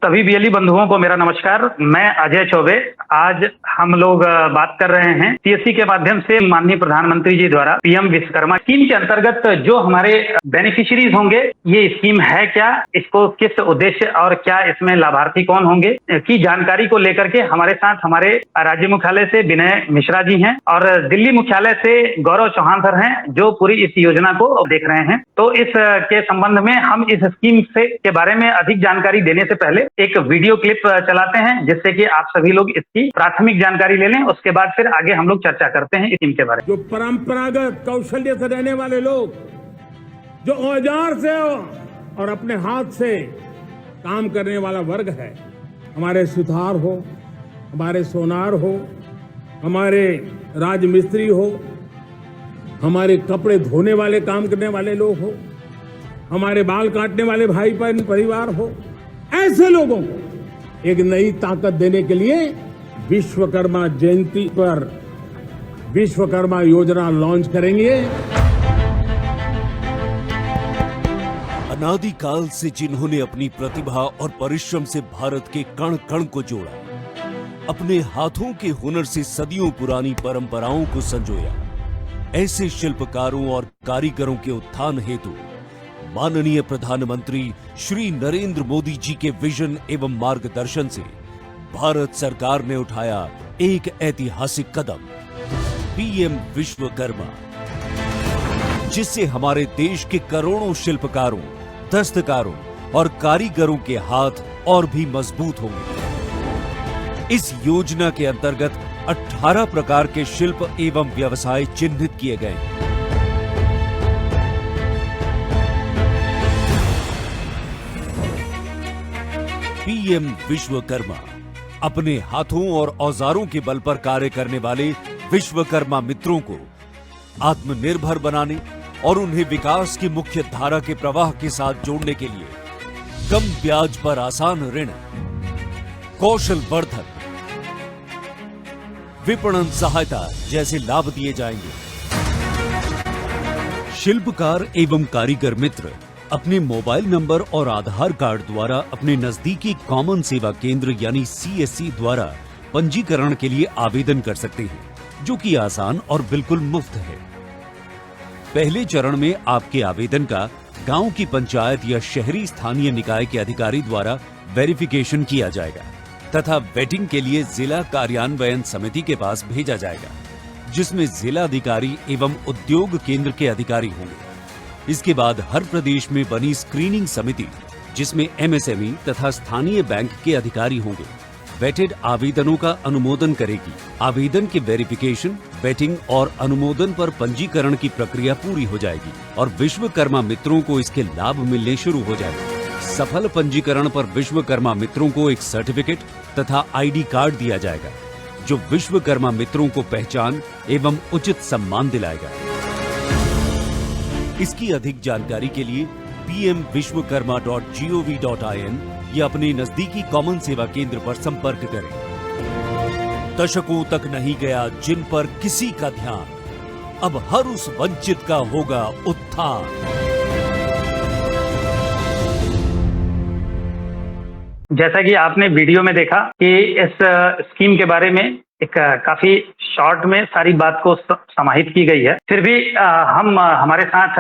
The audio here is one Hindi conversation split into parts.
सभी बीएलई बंधुओं को मेरा नमस्कार। मैं अजय चौबे। आज हम लोग बात कर रहे हैं सीएससी के माध्यम से माननीय प्रधानमंत्री जी द्वारा पीएम विश्वकर्मा स्कीम के अंतर्गत जो हमारे बेनिफिशियरीज होंगे, ये स्कीम है क्या, इसको किस उद्देश्य और क्या इसमें लाभार्थी कौन होंगे की जानकारी को लेकर के हमारे साथ हमारे राज्य मुख्यालय से विनय मिश्रा जी हैं और दिल्ली मुख्यालय से गौरव चौहान सर हैं, जो पूरी इस योजना को देख रहे हैं। तो इस के संबंध में हम इस स्कीम से के बारे में अधिक जानकारी देने से पहले एक वीडियो क्लिप चलाते हैं, जिससे कि आप सभी लोग इसकी प्राथमिक जानकारी ले लें। उसके बाद फिर आगे हम लोग चर्चा करते हैं स्कीम के बारे में। जो परंपरागत कौशल्य से रहने वाले लोग, जो औजार से और अपने हाथ से काम करने वाला वर्ग है, हमारे सुथार हो, हमारे सोनार हो, हमारे राजमिस्त्री हो, हमारे कपड़े धोने वाले काम करने वाले लोग हो, हमारे बाल काटने वाले भाई बहन परिवार हो, ऐसे लोगों को एक नई ताकत देने के लिए विश्वकर्मा जयंती पर विश्वकर्मा योजना लॉन्च करेंगे। अनादिकाल से जिन्होंने अपनी प्रतिभा और परिश्रम से भारत के कण कण को जोड़ा, अपने हाथों के हुनर से सदियों पुरानी परंपराओं को संजोया, ऐसे शिल्पकारों और कारीगरों के उत्थान हेतु माननीय प्रधानमंत्री श्री नरेंद्र मोदी जी के विजन एवं मार्गदर्शन से भारत सरकार ने उठाया एक ऐतिहासिक कदम, पीएम विश्वकर्मा, जिससे हमारे देश के करोड़ों शिल्पकारों, दस्तकारों और कारीगरों के हाथ और भी मजबूत होंगे। इस योजना के अंतर्गत 18 प्रकार के शिल्प एवं व्यवसाय चिन्हित किए गए हैं। पीएम विश्वकर्मा अपने हाथों और औजारों के बल पर कार्य करने वाले विश्वकर्मा मित्रों को आत्मनिर्भर बनाने और उन्हें विकास की मुख्य धारा के प्रवाह के साथ जोड़ने के लिए कम ब्याज पर आसान ऋण, कौशल वर्धन, विपणन सहायता जैसे लाभ दिए जाएंगे। शिल्पकार एवं कारीगर मित्र अपने मोबाइल नंबर और आधार कार्ड द्वारा अपने नजदीकी कॉमन सेवा केंद्र यानी सीएससी द्वारा पंजीकरण के लिए आवेदन कर सकते हैं, जो कि आसान और बिल्कुल मुफ्त है। पहले चरण में आपके आवेदन का गांव की पंचायत या शहरी स्थानीय निकाय के अधिकारी द्वारा वेरिफिकेशन किया जाएगा तथा वेटिंग के लिए जिला कार्यान्वयन समिति के पास भेजा जाएगा, जिसमें जिला अधिकारी एवं उद्योग केंद्र के अधिकारी होंगे। इसके बाद हर प्रदेश में बनी स्क्रीनिंग समिति, जिसमें एमएसएमई तथा स्थानीय बैंक के अधिकारी होंगे, वेटेड आवेदनों का अनुमोदन करेगी। आवेदन के वेरिफिकेशन, वेटिंग और अनुमोदन पर पंजीकरण की प्रक्रिया पूरी हो जाएगी और विश्वकर्मा मित्रों को इसके लाभ मिलने शुरू हो जाएंगे। सफल पंजीकरण पर विश्वकर्मा मित्रों को एक सर्टिफिकेट तथा आईडी कार्ड दिया जाएगा, जो विश्वकर्मा मित्रों को पहचान एवं उचित सम्मान दिलाएगा। इसकी अधिक जानकारी के लिए pmvishwakarma.gov.in या अपने नजदीकी कॉमन सेवा केंद्र पर संपर्क करें। दशकों तक नहीं गया जिन पर किसी का ध्यान, अब हर उस वंचित का होगा उत्थान। जैसा कि आपने वीडियो में देखा कि इस स्कीम के बारे में एक काफी शॉर्ट में सारी बात को समाहित की गई है। फिर भी हम हमारे साथ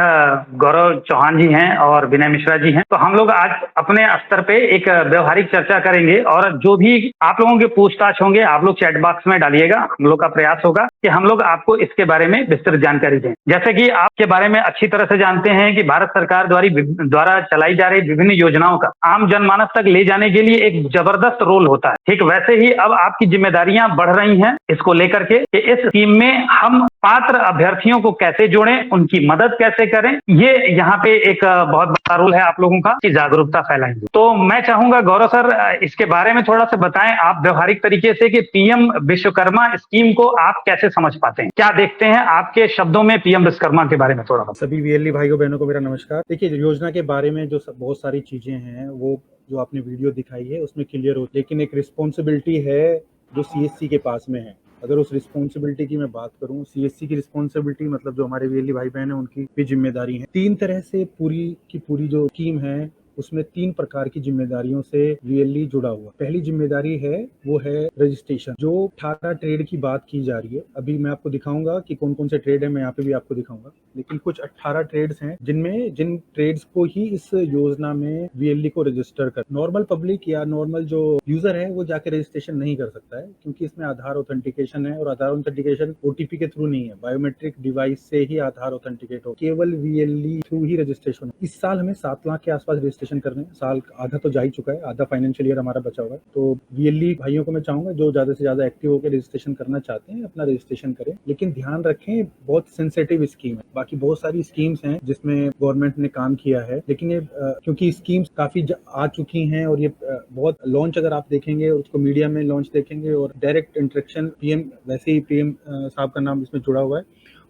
गौरव चौहान जी हैं और विनय मिश्रा जी हैं, तो हम लोग आज अपने स्तर पे एक व्यवहारिक चर्चा करेंगे और जो भी आप लोगों के पूछताछ होंगे आप लोग चैट बॉक्स में डालिएगा। हम लोग का प्रयास होगा कि हम लोग आपको इसके बारे में विस्तृत जानकारी दें। जैसे कि आपके बारे में अच्छी तरह से जानते हैं कि भारत सरकार द्वारा चलाई जा रही विभिन्न योजनाओं का आम जनमानस तक ले जाने के लिए एक जबरदस्त रोल होता है। ठीक वैसे ही अब आपकी जिम्मेदारियां बढ़ रही हैं इसको लेकर के कि इस स्कीम में हम पात्र अभ्यर्थियों को कैसे जोड़ें, उनकी मदद कैसे करें। ये यहाँ पे एक बहुत बड़ा रोल है आप लोगों का कि जागरूकता फैलाएंगे। तो मैं चाहूंगा गौरव सर इसके बारे में थोड़ा सा बताएं आप व्यवहारिक तरीके से कि पीएम विश्वकर्मा स्कीम को आप कैसे समझ पाते हैं, क्या देखते हैं आपके शब्दों में पीएम विश्वकर्मा के बारे में थोड़ा। सभी बीएलई भाइयों बहनों को मेरा नमस्कार। देखिए, योजना के बारे में जो बहुत सारी चीजें हैं वो जो आपने वीडियो दिखाई है उसमें क्लियर हो, लेकिन एक रिस्पॉन्सिबिलिटी है जो सीएससी के पास में है। अगर उस रिस्पॉन्सिबिलिटी की मैं बात करूं, सीएससी की रिस्पॉन्सिबिलिटी मतलब जो हमारे बीएलई भाई बहन है उनकी भी जिम्मेदारी है। 3 तरह से पूरी की पूरी जो स्कीम है उसमें 3 प्रकार की जिम्मेदारियों से वीएलई जुड़ा हुआ। पहली जिम्मेदारी है वो है रजिस्ट्रेशन। जो 18 ट्रेड की बात की जा रही है, अभी मैं आपको दिखाऊंगा कि कौन कौन से ट्रेड है, मैं यहाँ पे भी आपको दिखाऊंगा, लेकिन कुछ 18 ट्रेड्स हैं जिन ट्रेड्स को ही इस योजना में वीएलई को रजिस्टर कर। नॉर्मल पब्लिक या नॉर्मल जो यूजर है वो जाके रजिस्ट्रेशन नहीं कर सकता है, क्योंकि इसमें आधार ऑथेंटिकेशन है, और आधार ऑथेंटिकेशन ओटीपी के थ्रू नहीं है, बायोमेट्रिक डिवाइस से ही आधार ऑथेंटिकेट हो, केवल वीएलई थ्रू ही रजिस्ट्रेशन। इस साल हमें 7 लाख के आसपास रजिस्ट्रेशन करने हैं। साल आधा तो जा ही चुका है, आधा फाइनेंशियल ईयर हमारा बचा हुआ है। तो वीएलई भाइयों को मैं चाहूंगा जो ज्यादा से ज्यादा एक्टिव होकर रजिस्ट्रेशन करना चाहते हैं अपना रजिस्ट्रेशन करें, लेकिन ध्यान रखें बहुत सेंसिटिव स्कीम है। बाकी बहुत सारी स्कीम्स हैं जिसमें गवर्नमेंट ने काम किया है, लेकिन ये क्योंकि स्कीम्स काफी आ चुकी हैं और ये बहुत लॉन्च अगर आप देखेंगे उसको मीडिया में लॉन्च देखेंगे और डायरेक्ट इंटरेक्शन पीएम, वैसे ही पीएम साहब का नाम इसमें जुड़ा हुआ है,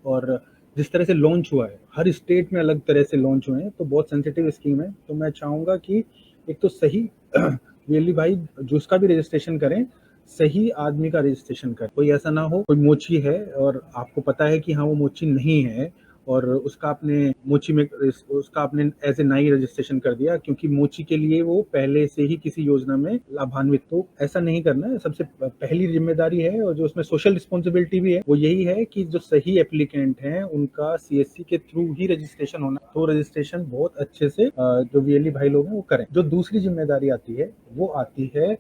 और जिस तरह से लॉन्च हुआ है हर स्टेट में अलग तरह से लॉन्च हुए हैं, तो बहुत सेंसिटिव स्कीम है। तो मैं चाहूंगा कि एक तो सही वीएलई भाई जो उसका भी रजिस्ट्रेशन करें, सही आदमी का रजिस्ट्रेशन करें। कोई ऐसा ना हो कोई मोची है और आपको पता है कि हाँ वो मोची नहीं है, और उसका आपने मोची में उसका आपने एज ए नई रजिस्ट्रेशन कर दिया क्योंकि मोची के लिए वो पहले से ही किसी योजना में लाभान्वित। तो ऐसा नहीं करना है। सबसे पहली जिम्मेदारी है और जो उसमें सोशल रिस्पॉन्सिबिलिटी भी है वो यही है कि जो सही एप्लीकेंट हैं उनका सीएससी के थ्रू ही रजिस्ट्रेशन होना। तो रजिस्ट्रेशन बहुत अच्छे से जो वीएलई भाई लोग हैं वो करें। जो दूसरी जिम्मेदारी आती है वो आती है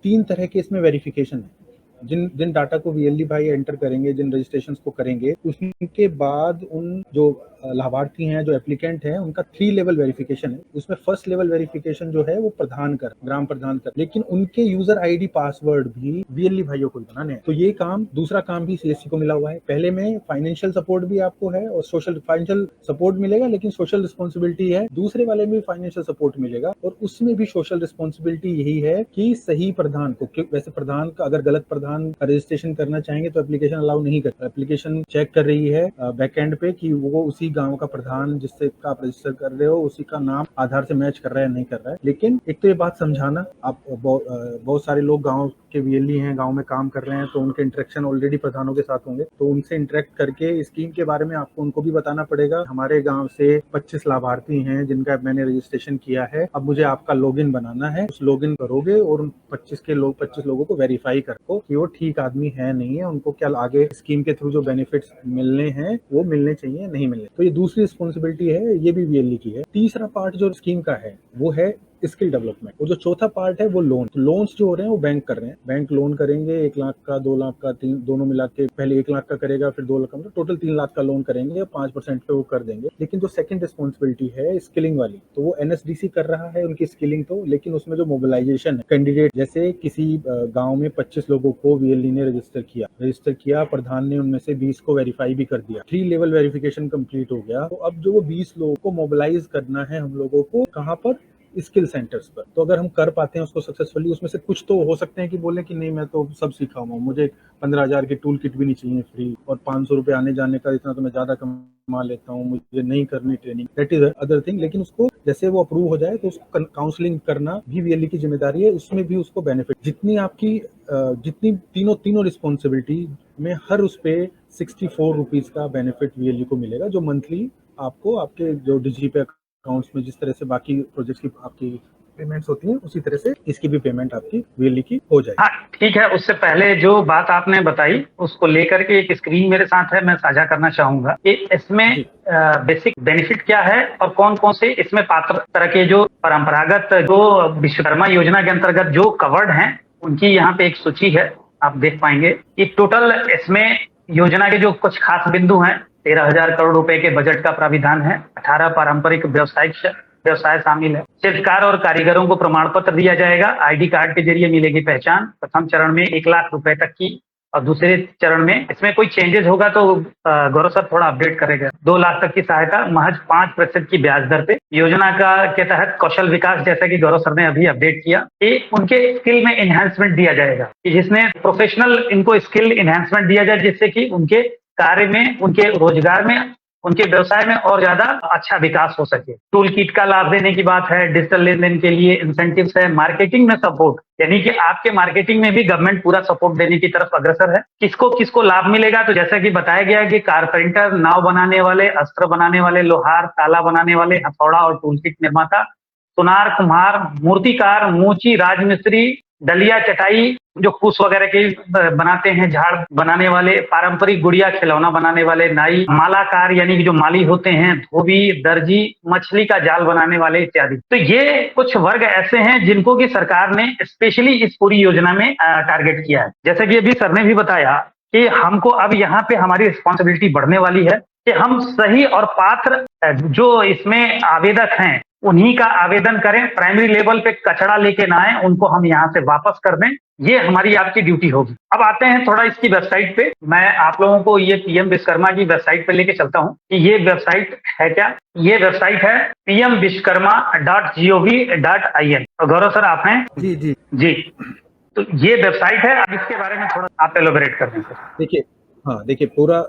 3 तरह के इसमें वेरिफिकेशन है। जिन डाटा को वीएलई भाई एंटर करेंगे, जिन रजिस्ट्रेशन को करेंगे, उसके बाद उन जो लाभार्थी हैं, जो एप्लीकेंट हैं, उनका 3 लेवल वेरिफिकेशन है। उसमें फर्स्ट लेवल वेरिफिकेशन जो है वो प्रधान कर, ग्राम प्रधान कर, लेकिन उनके यूजर आईडी पासवर्ड भी वीएलई भाइयों को बनाने हैं। तो ये काम, दूसरा काम भी सीएससी को मिला हुआ है। पहले में फाइनेंशियल सपोर्ट भी आपको है और फाइनेंशियल सपोर्ट मिलेगा, लेकिन सोशल रिस्पॉन्सिबिलिटी है। दूसरे वाले में फाइनेंशियल सपोर्ट मिलेगा और उसमें भी सोशल रिस्पॉन्सिबिलिटी यही है कि सही प्रधान को, वैसे प्रधान का अगर गलत प्रधान रजिस्ट्रेशन करना चाहेंगे तो एप्लीकेशन अलाउ नहीं करता। एप्लीकेशन चेक कर रही है बैकएंड पे कि वो उसी गांव का प्रधान जिससे आप रजिस्टर कर रहे हो उसी का नाम आधार से मैच कर रहा है नहीं कर रहा है। लेकिन एक तो ये बात समझाना, आप बहुत सारे लोग गांव के वीएलई हैं, गांव में काम कर रहे हैं, तो उनके इंटरेक्शन ऑलरेडी प्रधानों के साथ होंगे, तो उनसे इंटरेक्ट करके स्कीम के बारे में आपको उनको भी बताना पड़ेगा। हमारे गांव से 25 लाभार्थी हैं जिनका मैंने रजिस्ट्रेशन किया है, अब मुझे आपका लॉगिन बनाना है। उस लॉगिन करोगे और उन 25 लोगों को वेरीफाई करो कि वो ठीक आदमी है नहीं है, उनको क्या आगे स्कीम के थ्रू जो बेनिफिट्स मिलने हैं वो मिलने चाहिए नहीं मिलने। तो ये दूसरी रिस्पॉन्सिबिलिटी है, ये भी वीएलई की है। तीसरा पार्ट जो स्कीम का है वो है स्किल डेवलपमेंट, और जो चौथा पार्ट है वो लोन। तो लोन्स जो हो रहे हैं वो बैंक कर रहे हैं। बैंक लोन करेंगे 1 लाख का, 2 लाख का, 3 दोनों मिला के, पहले 1 लाख का करेगा फिर 2 लाख का, मतलब टोटल 3 लाख का लोन करेंगे, 5% पे वो कर देंगे। लेकिन जो सेकंड रिस्पॉन्सिबिलिटी है स्किलिंग वाली, तो वो एनएसडीसी कर रहा है उनकी स्किलिंग, तो लेकिन उसमें जो मोबिलाइजेशन है कैंडिडेट, जैसे किसी गाँव में 25 लोगों को वीएलई ने रजिस्टर किया, प्रधान ने उनमें से 20 को वेरीफाई भी कर दिया, 3 लेवल वेरिफिकेशन कंप्लीट हो गया। तो अब जो वो 20 लोगों को मोबिलाइज करना है हम लोगों को, कहाँ पर? स्किल सेंटर्स पर। तो अगर हम कर पाते हैं उसको सक्सेसफुली, उसमें से कुछ तो हो सकते हैं कि बोले कि नहीं मैं तो सब सीखा हुआ हूँ, मुझे 15,000 की टूल किट भी नहीं चाहिए फ्री, और 500 रुपए आने जाने का इतना तो मैं ज्यादा कमा लेता हूँ, मुझे नहीं करनी training, that is other thing. लेकिन उसको जैसे वो अप्रूव हो जाए तो उसको काउंसलिंग करना भी वीएलई की जिम्मेदारी है, उसमें भी उसको बेनिफिट, जितनी आपकी जितनी तीनों रिस्पॉन्सिबिलिटी में हर उस पे 64 रुपीज का बेनिफिट वीएलई को मिलेगा, जो मंथली आपको आपके जो डिजीपे अकाउंट्स में जिस तरह से बाकी प्रोजेक्ट्स की आपकी पेमेंट्स होती हैं उसी तरह से इसकी भी पेमेंट आपकी वीएलई की हो जाएगी। हाँ ठीक है, उससे पहले जो बात आपने बताई उसको लेकर के एक स्क्रीन मेरे साथ है, मैं साझा करना चाहूंगा कि इसमें बेसिक बेनिफिट क्या है और कौन कौन से इसमें पात्र तरह के जो परंपरागत जो विश्वकर्मा योजना के अंतर्गत जो कवर्ड हैं उनकी यहाँ पे एक सूची है, आप देख पाएंगे। एक टोटल इसमें योजना के जो कुछ खास बिंदु हैं, 13,000 करोड़ रुपए के बजट का प्राविधान है, 18 पारंपरिक व्यवसाय शामिल है। शिल्पकार और कारीगरों को प्रमाण पत्र दिया जाएगा, आईडी कार्ड के जरिए मिलेगी पहचान। प्रथम चरण में 1 लाख रुपए तक की, और दूसरे चरण में इसमें कोई चेंजेस होगा तो गौरव सर थोड़ा अपडेट करेगा। 2 लाख तक की सहायता महज 5% की ब्याज दर पे। योजना के तहत कौशल विकास, जैसा कि गौरव सर ने अभी अपडेट किया, ये उनके स्किल में एनहांसमेंट दिया जाएगा, कि जिसमें प्रोफेशनल इनको स्किल एनहांसमेंट दिया जाए, जिससे कि उनके कार्य में, उनके रोजगार में, उनके व्यवसाय में और ज्यादा अच्छा विकास हो सके। टूल किट का लाभ देने की बात है, डिजिटल लेन देन के लिए इंसेंटिव्स है, मार्केटिंग में सपोर्ट, यानी कि आपके मार्केटिंग में भी गवर्नमेंट पूरा सपोर्ट देने की तरफ अग्रसर है। किसको लाभ मिलेगा? तो जैसा कि बताया गया कि कारपेंटर, नाव बनाने वाले, अस्त्र बनाने वाले, लोहार, ताला बनाने वाले, हथौड़ा और टूल किट निर्माता, सुनार कुम्हार, मूर्तिकार, मूची, राजमिस्त्री, डलिया चटाई, जो कुश वगैरह के बनाते हैं, झाड़ बनाने वाले, पारंपरिक गुड़िया खिलौना बनाने वाले, नाई, मालाकार यानी कि जो माली होते हैं, धोबी, दर्जी, मछली का जाल बनाने वाले इत्यादि। तो ये कुछ वर्ग ऐसे हैं जिनको कि सरकार ने स्पेशली इस पूरी योजना में टारगेट किया है। जैसे कि अभी सर ने भी बताया कि हमको अब यहाँ पे हमारी रिस्पॉन्सिबिलिटी बढ़ने वाली है कि हम सही और पात्र जो इसमें आवेदक हैं उन्हीं का आवेदन करें, प्राइमरी लेवल पे कचरा लेके ना आए, उनको हम यहाँ से वापस कर दें। ये हमारी आपकी ड्यूटी होगी। अब आते हैं थोड़ा इसकी वेबसाइट पे। मैं आप लोगों को ये पीएम विश्वकर्मा की वेबसाइट पे लेके चलता हूँ कि ये वेबसाइट है क्या। ये वेबसाइट है pmvishkarma.gov.in। तो गौरव सर आप हैं? जी जी जी, तो ये वेबसाइट है। अब इसके बारे में थोड़ा आप एलोबरेट कर दें सर। देखिए, हाँ देखिए, पूरा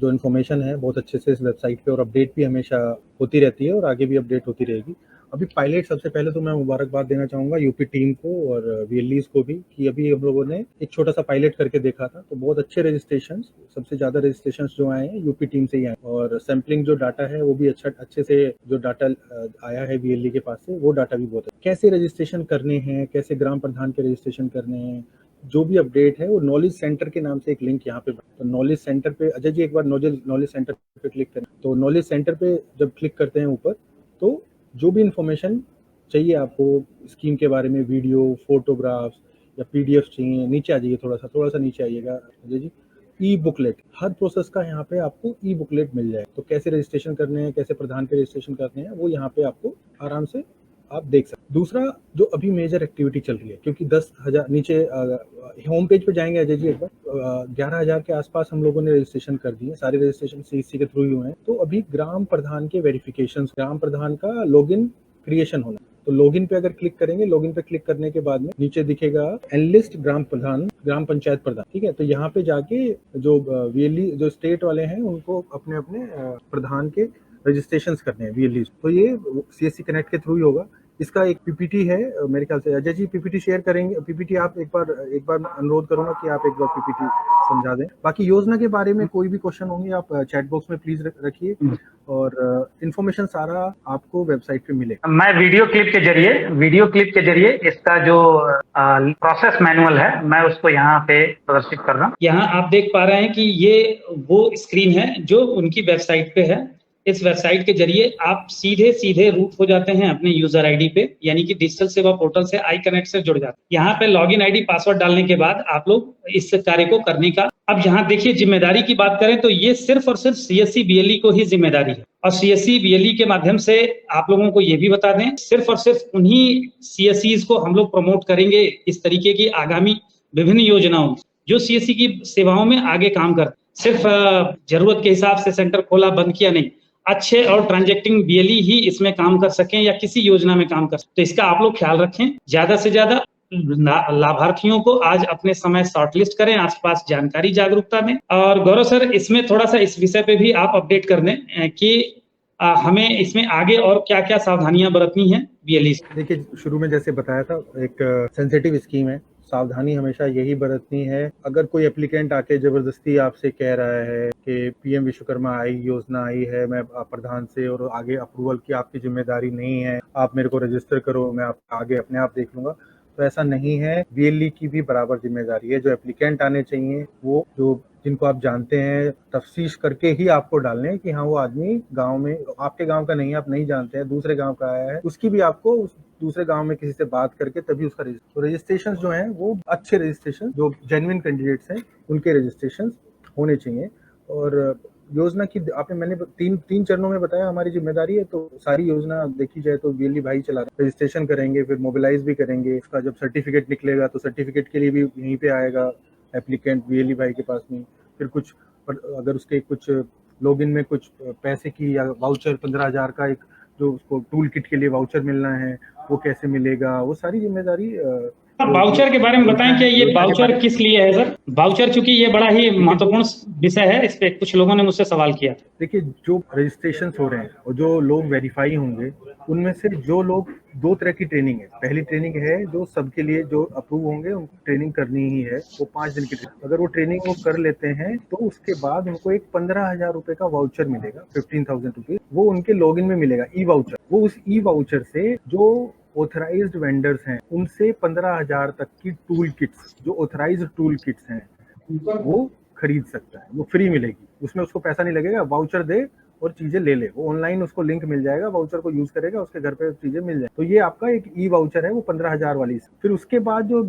जो इन्फॉर्मेशन है बहुत अच्छे से इस वेबसाइट पे, और अपडेट भी हमेशा होती रहती है और आगे भी अपडेट होती रहेगी। अभी पायलट, सबसे पहले तो मैं मुबारकबाद देना चाहूँगा यूपी टीम को और वीएलईज को भी कि अभी हम लोगों ने एक छोटा सा पायलट करके देखा था, तो बहुत अच्छे रजिस्ट्रेशन, सबसे ज़्यादा रजिस्ट्रेशन जो आए हैं यूपी टीम से ही आए, और सैम्पलिंग जो डाटा है वो भी अच्छे से जो डाटा आया है वीएलई के पास से, वो डाटा भी बहुत है। कैसे रजिस्ट्रेशन करने हैं, कैसे ग्राम प्रधान के रजिस्ट्रेशन करने हैं, जो भी अपडेट है वो नॉलेज सेंटर के नाम से एक लिंक यहाँ पे, तो नॉलेज सेंटर पे अजय जी एक बार नॉलेज सेंटर पे क्लिक करें। तो नॉलेज सेंटर पे जब क्लिक करते हैं ऊपर, तो जो भी इंफॉर्मेशन चाहिए आपको स्कीम के बारे में, वीडियो, फोटोग्राफ्स या पीडीएफ चाहिए, नीचे आ जाइए, थोड़ा सा नीचे आइएगा अजय जी। ई बुकलेट, हर प्रोसेस का यहाँ पे आपको ई बुकलेट मिल जाए। तो कैसे रजिस्ट्रेशन करने हैं, कैसे प्रधान के रजिस्ट्रेशन करने हैं, वो यहाँ पे आपको आराम से आप देख सकते। दूसरा, जो अभी मेजर एक्टिविटी चल रही है, क्योंकि 10,000 नीचे होम पेज पे जाएंगे अजय जी एक बार, 11,000 के आसपास हम लोगों ने रजिस्ट्रेशन कर दिए, सारे रजिस्ट्रेशन सीएससी के थ्रू ही हुए हैं। तो अभी ग्राम प्रधान के वेरिफिकेशन, ग्राम प्रधान का लॉगिन क्रिएशन होना। तो लॉगिन पे अगर क्लिक करेंगे, लॉगिन पे क्लिक करने के बाद में नीचे दिखेगा एनलिस्ट ग्राम प्रधान, ग्राम पंचायत प्रधान, ठीक है। तो यहाँ पे जाके जो वीएलई जो स्टेट वाले हैं उनको अपने अपने प्रधान के रजिस्ट्रेशन करने हैं वीएलई, तो ये सीएससी कनेक्ट के थ्रू ही होगा। इसका एक पीपीटी है मेरे ख्याल से, अजय जी पीपीटी शेयर करेंगे। पीपीटी आप एक बार अनुरोध करूंगा कि आप एक बार पीपीटी समझा दें। बाकी योजना के बारे में कोई भी क्वेश्चन होंगे आप चैट बॉक्स में प्लीज रखिए, और इन्फॉर्मेशन सारा आपको वेबसाइट पे मिलेगा। मैं वीडियो क्लिप के जरिए इसका जो प्रोसेस मैनुअल है मैं उसको यहाँ पे प्रदर्शित कर रहा हूँ। यहाँ आप देख पा रहे हैं कि ये वो स्क्रीन है जो उनकी वेबसाइट पे है। इस वेबसाइट के जरिए आप सीधे रूट हो जाते हैं अपने यूजर आईडी पे, यानी कि डिजिटल सेवा पोर्टल से आई कनेक्ट से जुड़ जाते हैं। यहाँ पे लॉगिन आईडी पासवर्ड डालने के बाद आप लोग इस कार्य को करने का, अब यहाँ देखिए जिम्मेदारी की बात करें तो ये सिर्फ और सिर्फ सीएससी बीएलई को ही जिम्मेदारी है, और सीएससी बीएलई के माध्यम से आप लोगों को ये भी बता दें, सिर्फ और सिर्फ उन्हीं सीएससीज को हम लोग प्रमोट करेंगे इस तरीके की आगामी विभिन्न योजनाओं जो सीएससी की सेवाओं में आगे काम कर, सिर्फ जरूरत के हिसाब से सेंटर खोला बंद किया नहीं, अच्छे और ट्रांजैक्टिंग बीएलई ही इसमें काम कर सकें या किसी योजना में काम कर सकें। तो इसका आप लोग ख्याल रखें, ज्यादा से ज्यादा लाभार्थियों को आज अपने समय शॉर्टलिस्ट करें, आसपास जानकारी जागरूकता दें। और गौरव सर इसमें थोड़ा सा इस विषय पे भी आप अपडेट कर दें कि हमें इसमें आगे और क्या क्या सावधानियां बरतनी है बीएलई। देखिए, शुरू में जैसे बताया था, एक सेंसिटिव स्कीम है, सावधानी हमेशा यही बरतनी है। अगर कोई एप्लीकेंट आके जबरदस्ती आपसे कह रहा है कि पीएम विश्वकर्मा योजना आई है, मैं प्रधान से, और आगे अप्रूवल की आपकी जिम्मेदारी नहीं है, आप मेरे को रजिस्टर करो, मैं आप आगे अपने आप देख लूंगा, तो ऐसा नहीं है। बीएलई की भी बराबर जिम्मेदारी है। जो एप्लीकेंट आने चाहिए वो जो जिनको आप जानते हैं, तफ्तीश करके ही आपको डालने हैं कि हाँ वो आदमी गांव में, आपके गांव का नहीं है, आप नहीं जानते हैं, दूसरे गांव का आया है, उसकी भी आपको दूसरे गांव में किसी से बात करके तभी उसका रजिस्ट्रेशन जो है वो अच्छे रजिस्ट्रेशन, जो जेन्युइन कैंडिडेट्स हैं उनके रजिस्ट्रेशन होने चाहिए। और योजना की मैंने तीन चरणों में बताया हमारी जिम्मेदारी है। तो सारी योजना देखी जाए तो बीएलई भाई चला रहे, रजिस्ट्रेशन करेंगे, फिर मोबिलाइज भी करेंगे। उसका जब सर्टिफिकेट निकलेगा तो सर्टिफिकेट के लिए भी यहीं पे आएगा एप्लीकेंट बीएलई भाई के पास में। फिर कुछ अगर उसके कुछ लॉगिन में कुछ पैसे की या वाउचर 15,000 का एक जो उसको टूल किट के लिए वाउचर मिलना है, वो कैसे मिलेगा, वो सारी जिम्मेदारी वाउचर के बारे में बताएं कि ये वाउचर किस लिए है सर? वाउचर चूंकि ये बड़ा ही महत्वपूर्ण विषय है, इस पे कुछ लोगों ने मुझसे सवाल किया था। देखिए, जो रजिस्ट्रेशन हो रहे हैं और जो लोग वेरीफाई होंगे, उनमें से जो लोग दो तरह की ट्रेनिंग है। पहली ट्रेनिंग है जो सबके लिए जो अप्रूव होंगे उनको ट्रेनिंग करनी ही है, वो 5 दिन की ट्रेनिंग। अगर वो ट्रेनिंग वो कर लेते हैं तो उसके बाद उनको एक 15,000 रुपए का वाउचर मिलेगा, 15,000 रुपीज, वो उनके लॉगिन में मिलेगा, ई वाउचर। वो उस ई वाउचर से जो ऑथराइज्ड वेंडर्स हैं उनसे 15,000 तक की टूल किट्स, जो ऑथराइज्ड टूल किट्स हैं, वो खरीद सकता है। वो फ्री मिलेगी, उसमें उसको पैसा नहीं लगेगा, वाउचर दे और चीजें ले ले। वो ऑनलाइन उसको लिंक मिल जाएगा, वाउचर को यूज करेगा, उसके घर पे चीजें मिल जाए। तो ये आपका एक ई वाउचर है, वो 15,000 वाली। फिर उसके बाद जो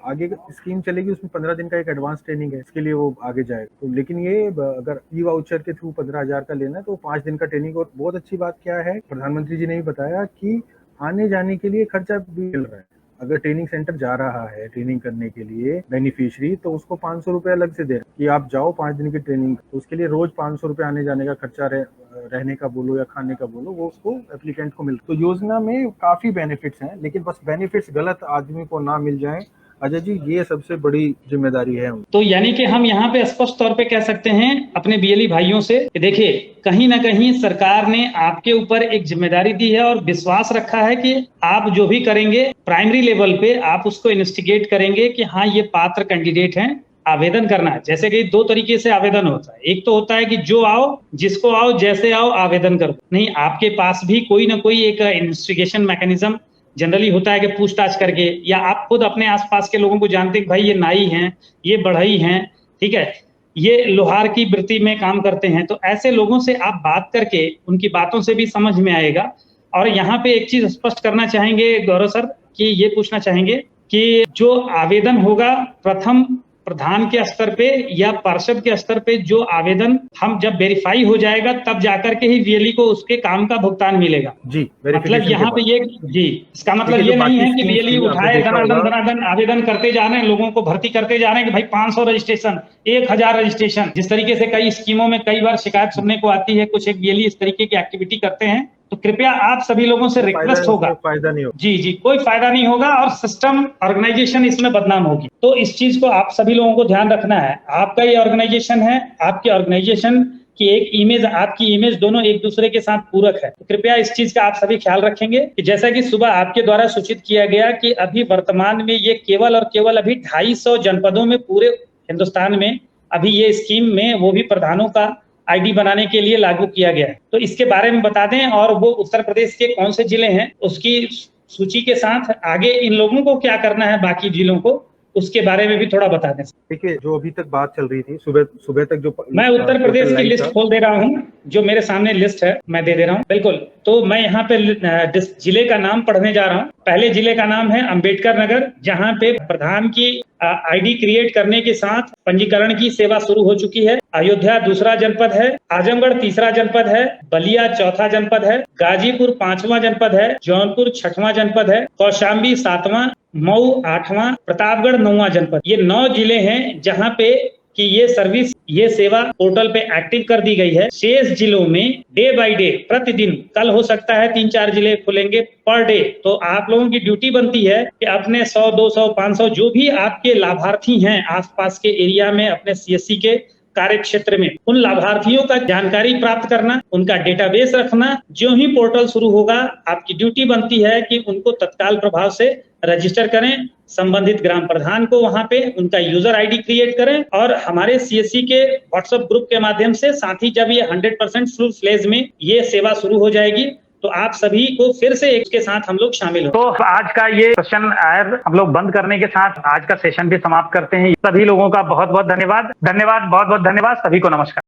आगे स्कीम चलेगी उसमें 15 दिन का एक एडवांस ट्रेनिंग है, इसके लिए वो आगे जाएगा। तो लेकिन ये अगर ई वाउचर के थ्रू 15,000 का लेना है तो 5 दिन का ट्रेनिंग। और बहुत अच्छी बात क्या है, प्रधानमंत्री जी ने भी बताया कि आने जाने के लिए खर्चा भी मिल रहा है। अगर ट्रेनिंग सेंटर जा रहा है ट्रेनिंग करने के लिए बेनिफिशियरी, तो उसको 500 रुपये अलग से दे रहे हैं कि आप जाओ 5 दिन की ट्रेनिंग, तो उसके लिए रोज 500 रुपये आने जाने का खर्चा रहने का बोलो या खाने का बोलो, वो उसको एप्लीकेंट को मिलता। तो योजना में काफी बेनिफिट्स हैं, लेकिन बस बेनिफिट्स गलत आदमी को ना मिल जाए, अजय जी, ये सबसे बड़ी जिम्मेदारी है। तो यानी कि हम यहाँ पे स्पष्ट तौर पे कह सकते हैं अपने बीएलई भाइयों से कि देखिए, कहीं ना कहीं सरकार ने आपके ऊपर एक जिम्मेदारी दी है और विश्वास रखा है कि आप जो भी करेंगे प्राइमरी लेवल पे आप उसको इन्वेस्टिगेट करेंगे कि हाँ ये पात्र कैंडिडेट हैं, आवेदन करना है। जैसे कि 2 तरीके से आवेदन होता है। एक तो होता है कि जो आओ, जिसको आओ, जैसे आओ, आवेदन करो। नहीं, आपके पास भी कोई ना कोई एक इन्वेस्टिगेशन मैकेनिज्म जनरली होता है कि पूछताछ करके, या आप खुद अपने आसपास के लोगों को जानते हैं कि भाई ये नाई हैं, ये बढ़ई हैं, ठीक है, ये लोहार की वृत्ति में काम करते हैं, तो ऐसे लोगों से आप बात करके उनकी बातों से भी समझ में आएगा। और यहाँ पे एक चीज स्पष्ट करना चाहेंगे गौरव सर, कि ये पूछना चाहेंगे कि जो आवेदन होगा प्रथम प्रधान के स्तर पे या पार्षद के स्तर पे, जो आवेदन हम जब वेरीफाई हो जाएगा तब जाकर के ही बीएलई को उसके काम का भुगतान मिलेगा जी। मतलब यहाँ पे ये जी, इसका मतलब ये नहीं है कि बीएलई उठाए धनाधन आवेदन करते जा रहे हैं, लोगों को भर्ती करते जा रहे हैं कि भाई 500 रजिस्ट्रेशन, 1000 रजिस्ट्रेशन। जिस तरीके से कई स्कीमों में कई बार शिकायत सुनने को आती है, कुछ एक बीएलई इस तरीके की एक्टिविटी करते हैं, तो कृपया आप सभी लोगों से रिक्वेस्ट होगा, फायदा नहीं होगा। जी, कोई फायदा नहीं होगा और सिस्टम ऑर्गेनाइजेशन इसमें बदनाम होगी। तो इस चीज को आप सभी लोगों को ध्यान रखना है। आपका ये ऑर्गेनाइजेशन है, आपके ऑर्गेनाइजेशन की एक इमेज, आपकी इमेज दोनों एक दूसरे के साथ पूरक है। तो कृपया इस चीज का आप सभी ख्याल रखेंगे कि जैसा कि सुबह आपके द्वारा सूचित किया गया कि अभी वर्तमान में ये केवल और केवल अभी 250 जनपदों में पूरे हिंदुस्तान में अभी ये स्कीम में वो भी प्रधानों का आईडी बनाने के लिए लागू किया गया है। तो इसके बारे में बता दें, और वो उत्तर प्रदेश के कौन से जिले हैं उसकी सूची के साथ आगे इन लोगों को क्या करना है बाकी जिलों को, उसके बारे में भी थोड़ा बता दें। देखिए, जो अभी तक बात चल रही थी सुबह तक, जो मैं उत्तर प्रदेश की लिस्ट खोल दे रहा हूँ, जो मेरे सामने लिस्ट है मैं दे दे रहा हूँ। बिल्कुल, तो मैं यहाँ पे जिले का नाम पढ़ने जा रहा हूँ। पहले जिले का नाम है अंबेडकर नगर, जहाँ पे प्रधान की आईडी क्रिएट करने के साथ पंजीकरण की सेवा शुरू हो चुकी है। अयोध्या दूसरा जनपद है, आजमगढ़ तीसरा जनपद है, बलिया चौथा जनपद है, गाजीपुर 5वां जनपद है, जौनपुर 6वां जनपद है, कौशाम्बी 7वां, मऊ 8वां, प्रतापगढ़ 9वां जनपद। ये 9 जिले हैं जहाँ पे कि ये सर्विस, ये सेवा पोर्टल पे एक्टिव कर दी गई है। शेष जिलों में डे बाय डे, प्रतिदिन, कल हो सकता है 3-4 जिले खुलेंगे पर डे, तो आप लोगों की ड्यूटी बनती है कि अपने 100, 200, 500 जो भी आपके लाभार्थी हैं आसपास के एरिया में, अपने सीएससी के कार्य क्षेत्र में, उन लाभार्थियों का जानकारी प्राप्त करना, उनका डेटाबेस रखना। जो ही पोर्टल शुरू होगा आपकी ड्यूटी बनती है कि उनको तत्काल प्रभाव से रजिस्टर करें, संबंधित ग्राम प्रधान को वहां पे उनका यूजर आईडी क्रिएट करें, और हमारे सीएससी के व्हाट्सएप ग्रुप के माध्यम से, साथ ही जब ये 100% फुल फ्लेज में ये सेवा शुरू हो जाएगी तो आप सभी को फिर से एक के साथ हम लोग शामिल हो। तो आज का ये क्वेश्चन आयर हम लोग बंद करने के साथ आज का सेशन भी समाप्त करते हैं। सभी लोगों का बहुत बहुत धन्यवाद, बहुत बहुत धन्यवाद, सभी को नमस्कार।